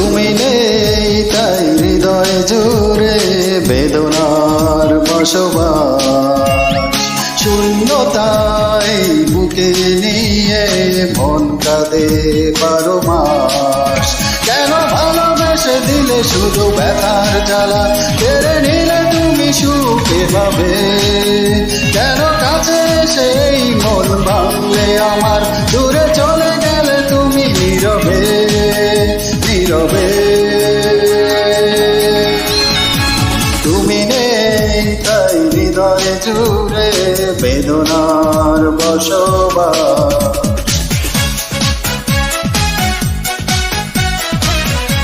তুমি নেই তাই হৃদয় জুড়ে বেদনার বসবাস। শূন্যতায় বুকে নিয়ে মন কাঁদে 12 মাস। কেন ভালোবেসে দিলে শুধু ব্যথার জ্বালা, কেড়ে নিলে তুমি সুখে পাবে। কেন কাছে সেই মন ভাঙলে আমার, দূরে চলে গেলে তুমি নীরবে নীরবে। তুমি নেই তাই হৃদয় জুড়ে বেদনার বসবাস।